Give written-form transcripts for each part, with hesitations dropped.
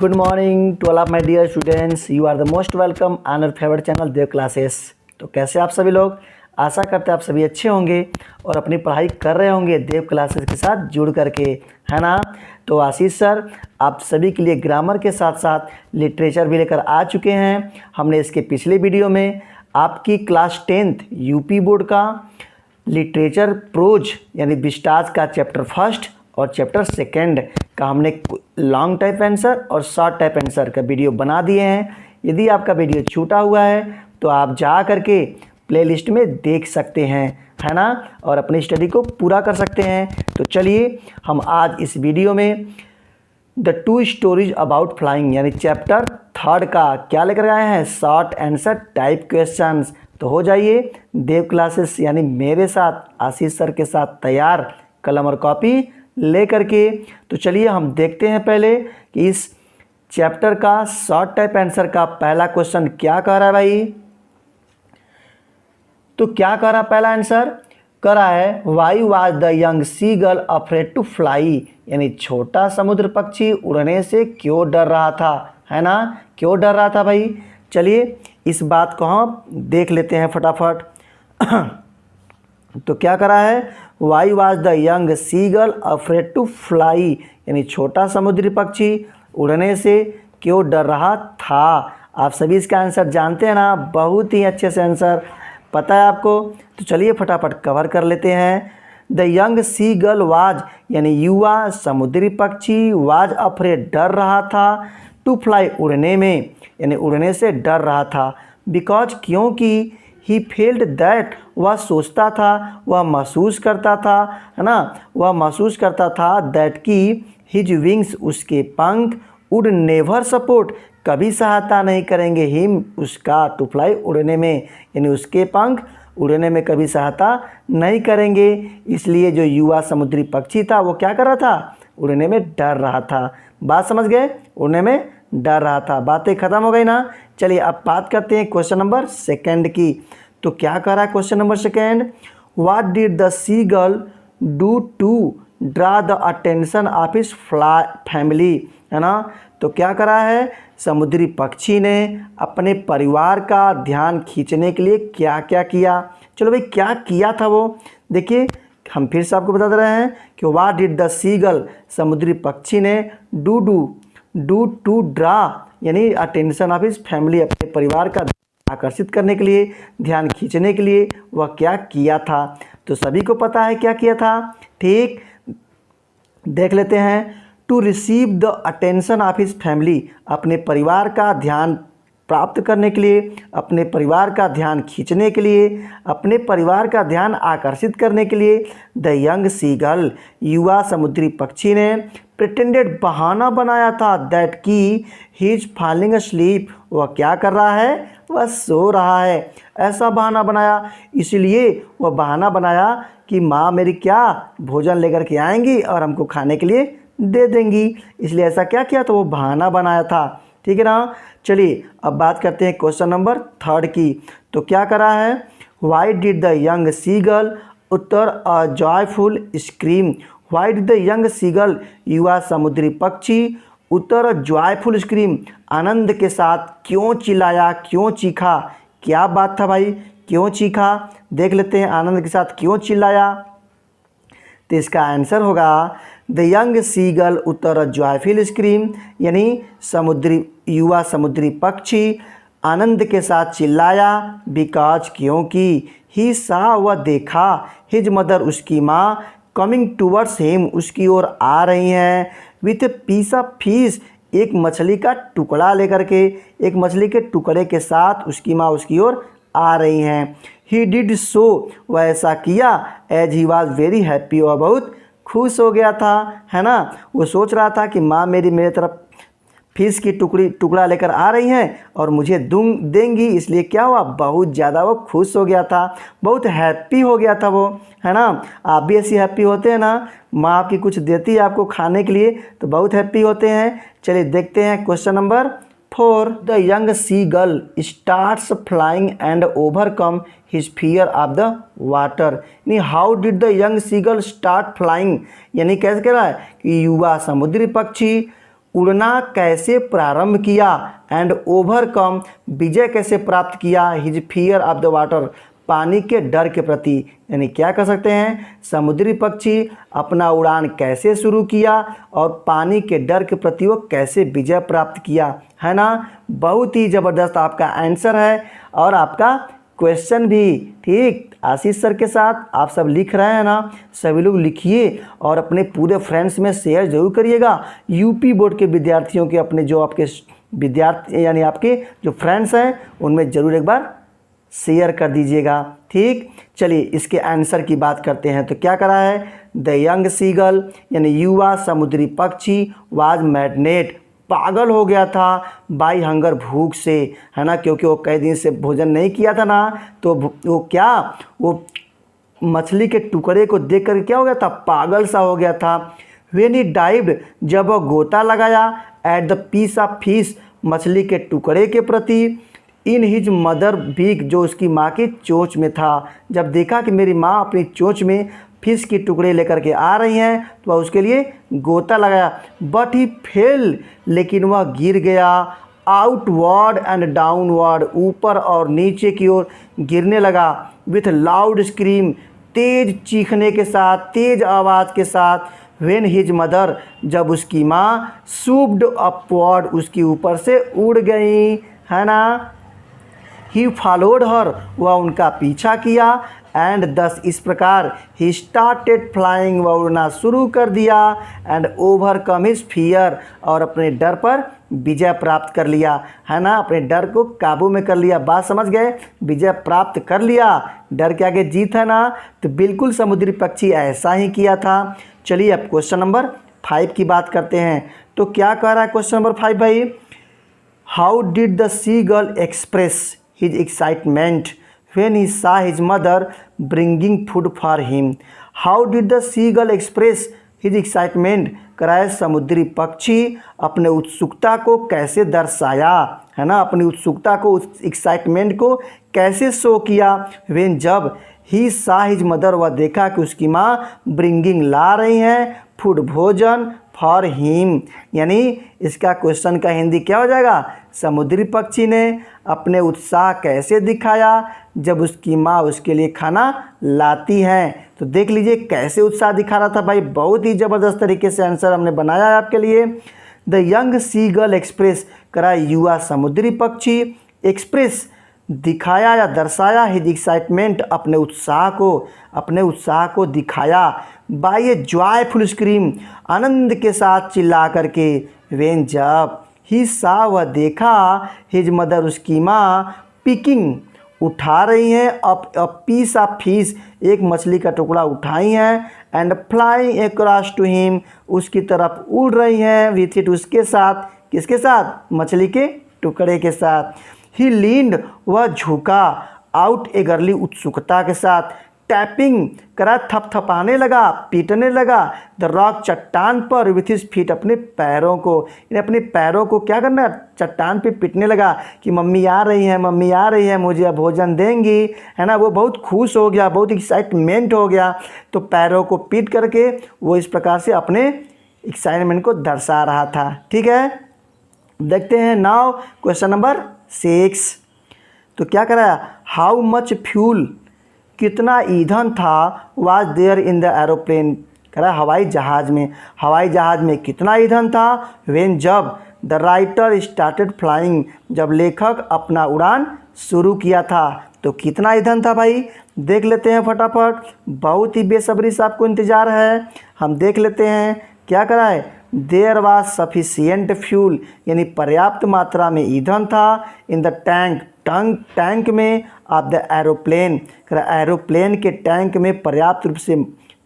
Good morning to all of my dear students. You are the most welcome on our favorite channel Dev classes. तो कैसे आप सभी लोग, आशा करते हैं आप सभी अच्छे होंगे और अपनी पढ़ाई कर रहे होंगे देव क्लासेस के साथ जुड़ करके, है ना। तो आशीष सर आप सभी के लिए ग्रामर के साथ साथ लिटरेचर भी लेकर आ चुके हैं। हमने इसके पिछले वीडियो में आपकी क्लास 10th यूपी बोर्ड का लिटरेचर प्रोज यानी विस्टाज का चैप्टर फर्स्ट और चैप्टर सेकंड का हमने लॉन्ग टाइप आंसर और शॉर्ट टाइप आंसर का वीडियो बना दिए हैं। यदि आपका वीडियो छूटा हुआ है तो आप जा करके प्लेलिस्ट में देख सकते हैं, है ना, और अपनी स्टडी को पूरा कर सकते हैं। तो चलिए हम आज इस वीडियो में the two stories about flying यानी चैप्टर थर्ड का क्या लेकर आए हैं, शॉर्ट आंसर टाइप क्वेश्चंस। तो हो जाइए देव क्लासेस यानी मेरे साथ आशीष सर के साथ तैयार कलम और कॉपी ले करके। तो चलिए हम देखते हैं पहले कि इस चैप्टर का शॉर्ट टाइप आंसर का पहला क्वेश्चन क्या कह रहा है भाई। तो क्या कह रहा पहला आंसर, कह रहा है why was the young C girl afraid to fly यानी छोटा समुद्र पक्षी उड़ने से क्यों डर रहा था, है ना, क्यों डर रहा था भाई। चलिए इस बात को हम देख लेते हैं फटाफट। तो क्या करा है, why was the young C girl afraid to fly यानी छोटा समुद्री पक्षी उड़ने से क्यों डर रहा था। आप सभी इसका आंसर जानते हैं ना, बहुत ही अच्छे से आंसर पता है आपको। तो चलिए फटाफट कवर कर लेते हैं। The young C girl was यानी युवा समुद्री पक्षी, वाज अफ्रेड डर रहा था, टू फ्लाई उड़ने में यानी उड़ने से डर रहा था, बिकॉज क्योंकि ही फील्ड दैट वह सोचता था, वह महसूस करता था, है ना, वह महसूस करता था दैट की हिज विंग्स उसके पंख वुड नेवर सपोर्ट कभी सहायता नहीं करेंगे हिम उसका टू फ्लाई उड़ने में यानी उसके पंख उड़ने में कभी सहायता नहीं करेंगे। इसलिए जो युवा समुद्री पक्षी था वो क्या कर रहा था, उड़ने में डर रहा था। बात समझ गए, उड़ने में डर रहा था। बातें खत्म हो गई ना। चलिए अब बात करते हैं क्वेश्चन नंबर सेकंड की। तो क्या कह रहा है question number second, what did the seagull do to draw the attention of his family, है ना। तो क्या करा है, समुद्री पक्षी ने अपने परिवार का ध्यान खींचने के लिए क्या क्या किया। चलो भाई क्या किया था वो देखिए, हम फिर से आपको बता दे रहे हैं कि what did the seagull समुद्री पक्षी ने डू टू ड्रा यानी अटेंशन ऑफ हिज फैमिली अपने परिवार का आकर्षित करने के लिए, ध्यान खींचने के लिए वह क्या किया था। तो सभी को पता है क्या किया था, ठीक, देख लेते हैं। To receive the attention of his family अपने परिवार का ध्यान प्राप्त करने के लिए, अपने परिवार का ध्यान खींचने के लिए, अपने परिवार का ध्यान आकर्षित करने के लिए द यंग सी गर्ल युवा समुद्री पक्षी ने प्रिटेंडेड बहाना बनाया था दैट की ही इज फॉलिंग अस्लीप वह क्या कर रहा है, वह सो रहा है। ऐसा बहाना बनाया, इसलिए वह बहाना बनाया कि माँ मेरी क्या भोजन लेकर के आएंगी और हमको खाने के लिए दे देंगी, इसलिए ऐसा क्या किया तो वो बहाना बनाया था, ठीक है ना। चलिए अब बात करते हैं क्वेश्चन नंबर थर्ड की। तो क्या करा है, why did the young C girl utter a joyful scream, why did the young C girl युवा समुद्री पक्षी उत्तर जॉयफुल स्क्रीम आनंद के साथ क्यों चिल्लाया, क्यों चीखा। क्या बात था भाई, क्यों चीखा, देख लेते हैं आनंद के साथ क्यों चिल्लाया। तो इसका आंसर होगा the young C girl utter joyful scream यानी युवा समुद्री पक्षी आनंद के साथ चिल्लाया, बिकॉज क्योंकि ही सा वह देखा, हिज मदर उसकी माँ कमिंग टूवर्ड्स हिम उसकी ओर आ रही हैं, विथ पीस ऑफ फिश एक मछली का टुकड़ा लेकर के, एक मछली के टुकड़े के साथ उसकी माँ उसकी ओर आ रही हैं। ही डिड सो वह ऐसा किया, as he was very happy वह बहुत खुश हो गया था, है ना। वो सोच रहा था कि माँ मेरे तरफ फिश की टुकड़ा लेकर आ रही हैं और मुझे देंगी, इसलिए क्या हुआ, बहुत ज़्यादा वो खुश हो गया था, बहुत हैप्पी हो गया था वो, है ना। आप भी ऐसी हैप्पी होते हैं ना, माँ आपकी कुछ देती है आपको खाने के लिए तो बहुत हैप्पी होते हैं। चलिए देखते हैं question number 4। The young C girl starts flying and overcome his fear of the water यानी how did the young C girl start flying यानी कैसे कह रहा है कि युवा समुद्री पक्षी उड़ना कैसे प्रारंभ किया एंड ओवरकम, विजय कैसे प्राप्त किया his fear of the water, पानी के डर के प्रति। यानी क्या कर सकते हैं, समुद्री पक्षी अपना उड़ान कैसे शुरू किया और पानी के डर के प्रति वो कैसे विजय प्राप्त किया, है ना। बहुत ही ज़बरदस्त आपका आंसर है और आपका क्वेश्चन भी। ठीक, आशीष सर के साथ आप सब लिख रहे हैं ना, सभी लोग लिखिए और अपने पूरे फ्रेंड्स में शेयर जरूर करिएगा। यूपी बोर्ड के विद्यार्थियों के अपने जो आपके विद्यार्थी यानी आपके जो फ्रेंड्स हैं उनमें ज़रूर एक बार शेयर कर दीजिएगा। ठीक, चलिए इसके आंसर की बात करते हैं। तो क्या करा है, द यंग सीगल यानी युवा समुद्री पक्षी वाज मैडनेट, पागल हो गया था बाई हंगर, भूख से, है ना, क्योंकि वो कई दिन से भोजन नहीं किया था ना, तो वो मछली के टुकड़े को देख कर क्या हो गया था, पागल सा हो गया था। व्हेन ही डाइव्ड, जब वह गोता लगाया, at the piece of fish, मछली के टुकड़े के प्रति, इन हिज मदर बीक, जो उसकी माँ की चोंच में था। जब देखा कि मेरी माँ अपनी चोंच में फिश के टुकड़े लेकर के आ रही हैं तो वह उसके लिए गोता लगाया। बट ही फेल, लेकिन वह गिर गया। आउटवर्ड एंड डाउनवर्ड, ऊपर और नीचे की ओर गिरने लगा। विथ लाउड स्क्रीम, तेज चीखने के साथ, तेज आवाज़ के साथ। व्हेन हिज मदर, जब उसकी माँ सूप्ड अपवर्ड, उसकी ऊपर से उड़ गई, है ना। ही फॉलोड हर, वह उनका पीछा किया। एंड दस, इस प्रकार, ही स्टार्टेड फ्लाइंग, वह उड़ना शुरू कर दिया। एंड ओवरकम हिज फियर, और अपने डर पर विजय प्राप्त कर लिया, है ना, अपने डर को काबू में कर लिया। बात समझ गए, विजय प्राप्त कर लिया, डर के आगे जीत है ना। तो बिल्कुल समुद्री पक्षी ऐसा ही किया था। चलिए अब क्वेश्चन नंबर 5 की बात करते हैं। तो क्या कह रहा है क्वेश्चन नंबर 5 भाई, how did the seagull express his excitement when he saw his mother bringing food for him? How did the seagull express his excitement? कराए समुद्री पक्षी अपने उत्सुकता को कैसे दर्शाया, है ना, अपनी उत्सुकता को, उस एक्साइटमेंट को कैसे शो किया। when, जब, ही saw his mother, वह देखा कि उसकी माँ ब्रिंगिंग ला रही हैं फूड, भोजन, फॉर हिम। यानी इसका क्वेश्चन का हिंदी क्या हो जाएगा, समुद्री पक्षी ने अपने उत्साह कैसे दिखाया जब उसकी माँ उसके लिए खाना लाती हैं। तो देख लीजिए कैसे उत्साह दिखा रहा था भाई, बहुत ही ज़बरदस्त तरीके से आंसर हमने बनाया है आपके लिए। The young C girl express, करा युवा समुद्री पक्षी, एक्सप्रेस दिखाया या दर्शाया, हिज एक्साइटमेंट, अपने उत्साह को दिखाया। बाय ए जॉयफुल स्क्रीम, आनंद के साथ चिल्ला करके। वेन, जब, ही सा, वह देखा, हिज मदर, उसकी माँ, पिकिंग, उठा रही हैं, अ पीस ऑफ फिश, एक मछली का टुकड़ा उठाई हैं। And flying across to him, उसकी तरफ उड़ रही हैं। विथ इट, उसके साथ, किसके साथ, मछली के टुकड़े के साथ। ही लीन्ड, वह झुका, आउट एगरली, उत्सुकता के साथ। टैपिंग, करा थपथपाने लगा, पीटने लगा। द रॉक, चट्टान पर। विथ हिज फीट, अपने पैरों को, अपने पैरों को क्या करना, चट्टान पे पीटने लगा कि मम्मी आ रही हैं, मम्मी आ रही है, मुझे अब भोजन देंगी, है ना। वो बहुत खुश हो गया, बहुत एक्साइटमेंट हो गया, तो पैरों को पीट करके वो इस प्रकार से अपने एक्साइटमेंट को दर्शा रहा था। ठीक है, देखते हैं नाउ क्वेश्चन नंबर 6। तो क्या कराया, हाउ मच फ्यूल, कितना ईंधन था, was there in the aeroplane, करा हवाई जहाज़ में कितना ईंधन था। व्हेन, जब, द राइटर स्टार्टेड फ्लाइंग, जब लेखक अपना उड़ान शुरू किया था। तो कितना ईंधन था भाई, देख लेते हैं फटाफट, बहुत ही बेसब्री से आपको इंतज़ार है, हम देख लेते हैं क्या करा है। देयर वाज सफिशियंट फ्यूल, यानी पर्याप्त मात्रा में ईंधन था। इन द टैंक में, ऑफ द एरोप्लेन, एरोप्लेन के टैंक में पर्याप्त रूप से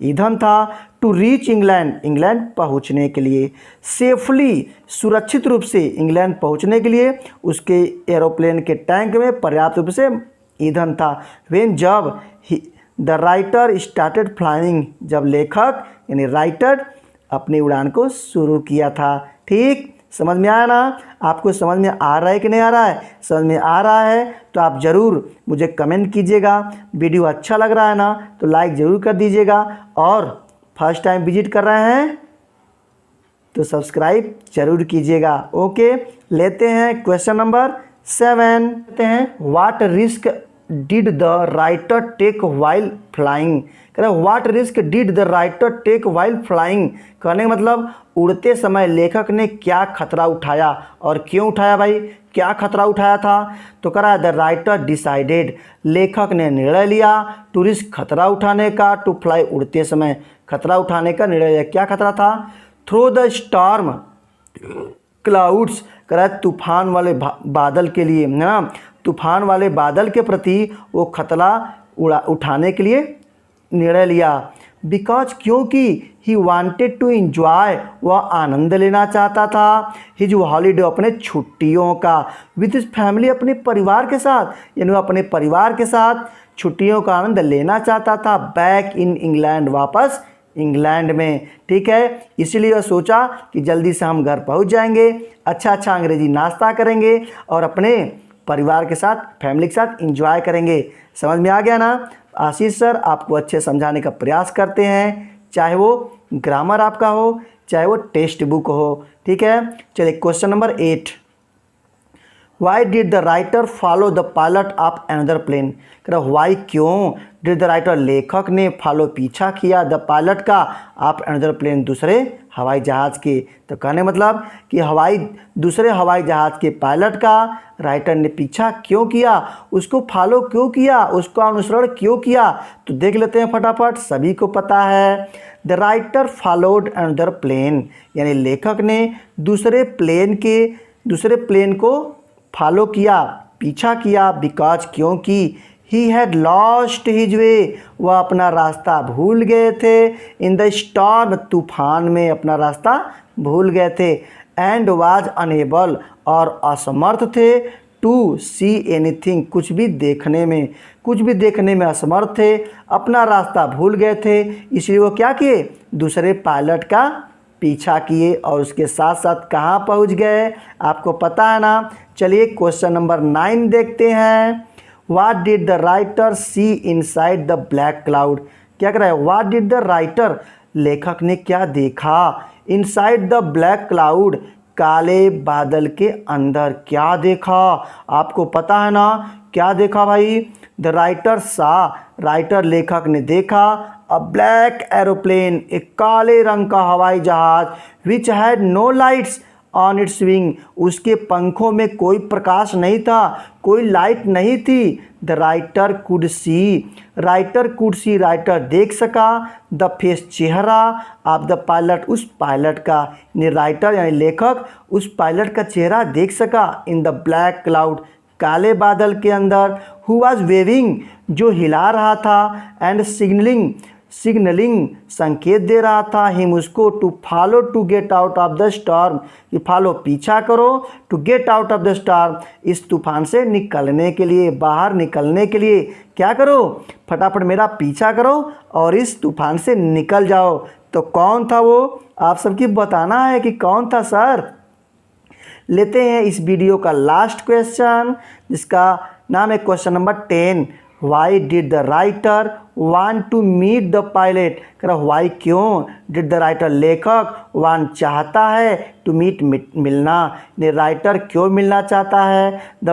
ईंधन था। टू रीच इंग्लैंड पहुंचने के लिए। सेफली, सुरक्षित रूप से इंग्लैंड पहुंचने के लिए उसके एरोप्लेन के टैंक में पर्याप्त रूप से ईंधन था। व्हेन, जब, द राइटर स्टार्टेड फ्लाइंग, जब लेखक यानी राइटर अपनी उड़ान को शुरू किया था। ठीक, समझ में आया ना, आपको समझ में आ रहा है कि नहीं आ रहा है। समझ में आ रहा है तो आप ज़रूर मुझे कमेंट कीजिएगा। वीडियो अच्छा लग रहा है ना तो लाइक ज़रूर कर दीजिएगा। और फर्स्ट टाइम विजिट कर रहे हैं तो सब्सक्राइब जरूर कीजिएगा। ओके, लेते हैं क्वेश्चन नंबर 7। लेते हैं what risk did the writer take while flying. कह रहे what risk did the writer take while flying, कहने का मतलब उड़ते समय लेखक ने क्या खतरा उठाया और क्यों उठाया भाई, क्या खतरा उठाया था। तो कह रहा है द राइटर डिसाइडेड, लेखक ने निर्णय लिया टू रिस्क, खतरा उठाने का, टू फ्लाई, उड़ते समय खतरा उठाने का निर्णय लिया। क्या खतरा था, थ्रो द स्टॉर्म क्लाउड्स, कह रहा है तूफान वाले बादल के लिए, है ना, तूफान वाले बादल के प्रति वो खतरा उठाने के लिए निर्णय लिया। बिकॉज, क्योंकि ही वांटेड टू इंजॉय, वह आनंद लेना चाहता था, हिज हॉलीडे, अपने छुट्टियों का, विथ हिज फैमिली, अपने परिवार के साथ, यानी वह अपने परिवार के साथ छुट्टियों का आनंद लेना चाहता था। बैक इन इंग्लैंड, वापस इंग्लैंड में, ठीक है। इसीलिए वह सोचा कि जल्दी से हम घर पहुंच जाएंगे, अच्छा अच्छा अंग्रेजी नाश्ता करेंगे और अपने परिवार के साथ, फैमिली के साथ एंजॉय करेंगे। समझ में आ गया ना। आशीष सर आपको अच्छे समझाने का प्रयास करते हैं, चाहे वो ग्रामर आपका हो, चाहे वो टेक्स्ट बुक हो, ठीक है। चलिए question number 8। Why did the writer follow the pilot of another plane, कह रहा वाई, क्यों, डिड द राइटर, लेखक ने, फॉलो, पीछा किया, द पायलट का, ऑफ अनदर प्लेन, दूसरे हवाई जहाज़ के। तो कहने मतलब कि दूसरे हवाई जहाज़ के पायलट का राइटर ने पीछा क्यों किया, उसको फॉलो क्यों किया, उसका अनुसरण क्यों किया। तो देख लेते हैं फटाफट, सभी को पता है। The writer followed another plane, यानी लेखक ने दूसरे प्लेन को फॉलो किया, पीछा किया, बिकॉज, क्योंकि, he had lost his way, वह अपना रास्ता भूल गए थे, इन द स्टॉर्म, तूफान में अपना रास्ता भूल गए थे, एंड वाज अनेबल, और असमर्थ थे, टू सी एनीथिंग, कुछ भी देखने में असमर्थ थे, अपना रास्ता भूल गए थे, इसलिए वो क्या किए, दूसरे पायलट का पीछा किए और उसके साथ साथ कहाँ पहुँच गए, आपको पता है ना। चलिए क्वेश्चन नंबर 9 देखते हैं। What did the writer see inside the black cloud, क्या कर रहा है, What did the writer, लेखक ने क्या देखा, inside the black cloud, काले बादल के अंदर क्या देखा, आपको पता है ना क्या देखा भाई। द राइटर सा, राइटर लेखक ने देखा, अ ब्लैक एरोप्लेन, एक काले रंग का हवाई जहाज, which had no lights on its wing, उसके पंखों में कोई प्रकाश नहीं था, कोई लाइट नहीं थी। The writer could see, writer देख सका, द फेस, चेहरा, ऑफ द पायलट, उस पायलट का, यानी राइटर यानी लेखक उस पायलट का चेहरा देख सका, इन द ब्लैक क्लाउड, काले बादल के अंदर, हु वाज वेविंग, जो हिला रहा था, एंड सिग्नलिंग संकेत दे रहा था, हिम उसको, to follow to get out of the storm, कि फॉलो पीछा करो, to get out of the storm, इस तूफान से निकलने के लिए, बाहर निकलने के लिए क्या करो, फटाफट मेरा पीछा करो और इस तूफान से निकल जाओ। तो कौन था वो, आप सबकी बताना है कि कौन था सर। लेते हैं इस वीडियो का लास्ट क्वेश्चन, जिसका नाम है question number 10। Why did the writer want to meet the pilot, कह रहा वाई, क्यों, डिड द राइटर, लेखक, वांट, चाहता है, टू मीट, मिलना, राइटर क्यों मिलना चाहता है, द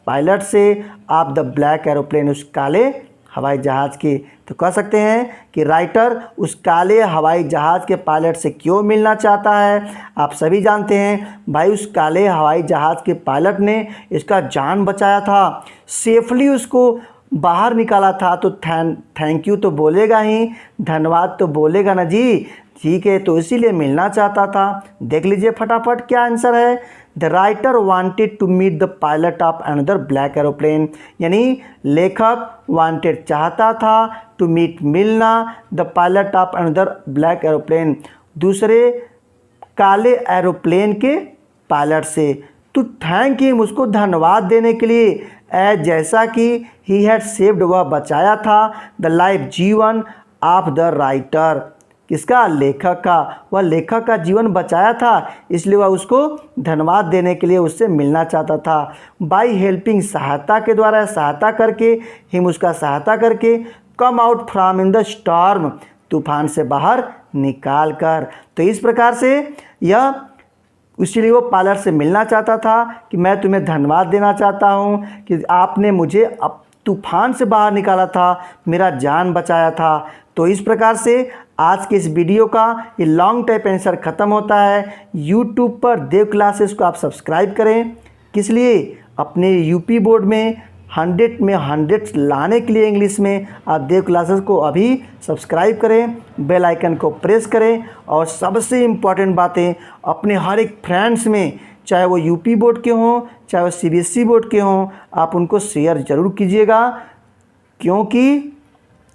पायलट से, आप द ब्लैक एरोप्लेन, उस काले हवाई जहाज़ के। तो कह सकते हैं कि राइटर उस काले हवाई जहाज़ के पायलट से क्यों मिलना चाहता है। आप सभी जानते हैं भाई, उस काले हवाई जहाज़ के पायलट ने इसका जान बचाया था, सेफली उसको बाहर निकाला था, तो थैंक यू तो बोलेगा ही, धन्यवाद तो बोलेगा ना जी, ठीक है, तो इसीलिए मिलना चाहता था। देख लीजिए फटाफट क्या आंसर है। The writer wanted to meet the pilot of another black aeroplane, यानी लेखक वांटेड, चाहता था, टू मीट, मिलना, the pilot of another black aeroplane, दूसरे काले एरोप्लेन के पायलट से, टू थैंक हिम, उसको धन्यवाद देने के लिए, एज, जैसा कि, ही हैड सेव्ड, वह बचाया था, द लाइफ, जीवन, ऑफ द राइटर, किसका, लेखक का, वह लेखक का जीवन बचाया था, इसलिए वह उसको धन्यवाद देने के लिए उससे मिलना चाहता था। बाई हेल्पिंग, सहायता के द्वारा, सहायता करके, हिम, उसका सहायता करके, come out from in the storm, तूफान से बाहर निकाल कर। तो इस प्रकार से यह इसलिए वो पायलट से मिलना चाहता था कि मैं तुम्हें धन्यवाद देना चाहता हूँ कि आपने मुझे अब तूफान से बाहर निकाला था, मेरा जान बचाया था। तो इस प्रकार से आज के इस वीडियो का ये लॉन्ग टाइप आंसर ख़त्म होता है। यूट्यूब पर देव क्लासेस को आप सब्सक्राइब करें, किस लिए? अपने यूपी बोर्ड में 100 में 100 लाने के लिए इंग्लिश में आप देव क्लासेस को अभी सब्सक्राइब करें, बेल आइकन को प्रेस करें और सबसे इम्पॉर्टेंट बातें अपने हर एक फ्रेंड्स में, चाहे वो यूपी बोर्ड के हों चाहे वो सीबीएसई बोर्ड के हों, आप उनको शेयर ज़रूर कीजिएगा, क्योंकि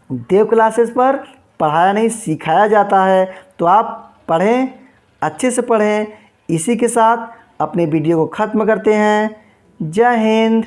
देव क्लासेस पर पढ़ाया नहीं सिखाया जाता है। तो आप पढ़ें, अच्छे से पढ़ें। इसी के साथ अपने वीडियो को ख़त्म करते हैं। जय हिंद।